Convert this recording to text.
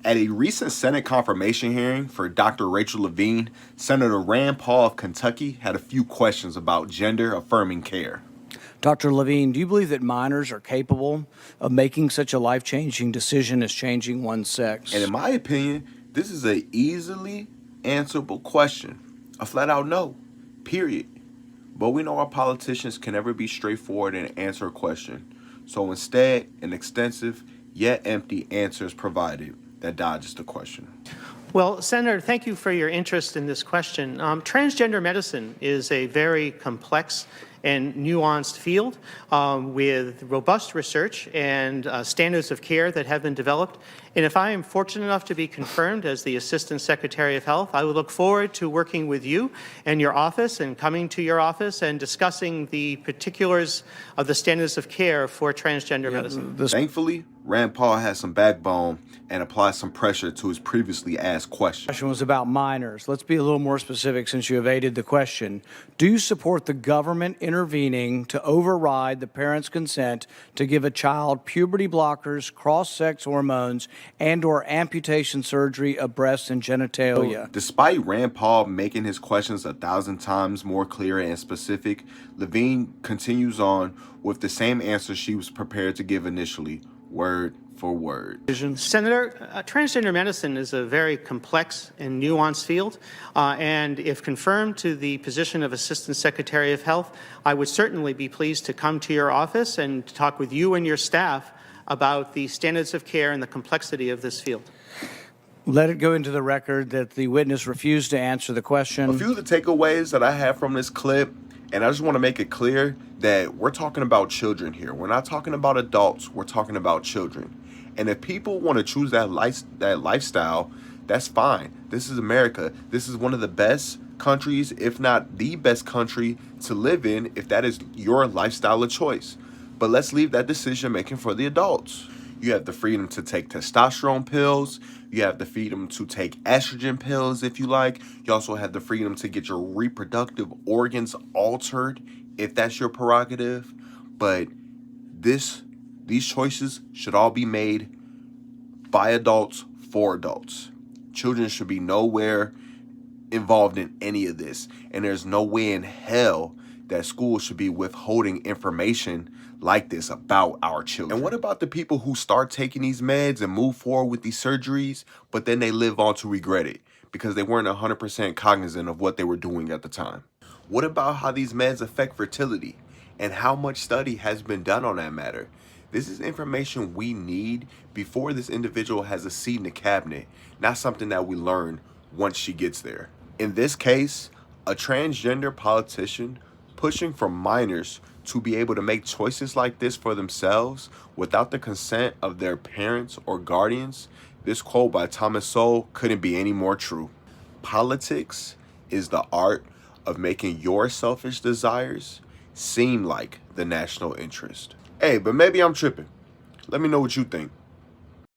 At a recent Senate confirmation hearing for Dr. Rachel Levine, Senator Rand Paul of Kentucky had a few questions about gender-affirming care. Dr. Levine, do you believe that minors are capable of making such a life-changing decision as changing one's sex? And in my opinion, this is an easily answerable question. A flat-out no, period. But we know our politicians can never be straightforward and answer a question. So instead, an extensive yet empty answer is provided that dodges the question. Well, Senator, thank you for your interest in this question. Transgender medicine is a very complex and nuanced field with robust research and standards of care that have been developed. And if I am fortunate enough to be confirmed as the Assistant Secretary of Health, I would look forward to working with you and your office and coming to your office and discussing the particulars of the standards of care for transgender medicine. Thankfully, Rand Paul has some backbone and applies some pressure to his previously asked question. The question was about minors. Let's be a little more specific since you evaded the question. Do you support the government intervening to override the parent's consent to give a child puberty blockers, cross-sex hormones, and/or amputation surgery of breasts and genitalia? Despite Rand Paul making his questions 1,000 times more clear and specific, Levine continues on with the same answer she was prepared to give initially, word for word. Senator, transgender medicine is a very complex and nuanced field, and if confirmed to the position of Assistant Secretary of Health, I would certainly be pleased to come to your office and talk with you and your staff about the standards of care and the complexity of this field. Let it go into the record that the witness refused to answer the question. A few of the takeaways that I have from this clip, and I just want to make it clear that we're talking about children here. We're not talking about adults. We're talking about children. And if people want to choose that lifestyle, that's fine. This is America. This is one of the best countries, if not the best country to live in, if that is your lifestyle of choice. But let's leave that decision making for the adults. You have the freedom to take testosterone pills. You have the freedom to take estrogen pills if you like. You also have the freedom to get your reproductive organs altered if that's your prerogative. But these choices should all be made by adults for adults. Children should be nowhere involved in any of this. And there's no way in hell that schools should be withholding information like this about our children. And what about the people who start taking these meds and move forward with these surgeries, but then they live on to regret it because they weren't 100% cognizant of what they were doing at the time? What about how these meds affect fertility and how much study has been done on that matter? This is information we need before this individual has a seat in the cabinet, not something that we learn once she gets there. In this case, a transgender politician pushing for minors to be able to make choices like this for themselves without the consent of their parents or guardians, this quote by Thomas Sowell couldn't be any more true. Politics is the art of making your selfish desires seem like the national interest. Hey, but maybe I'm tripping. Let me know what you think.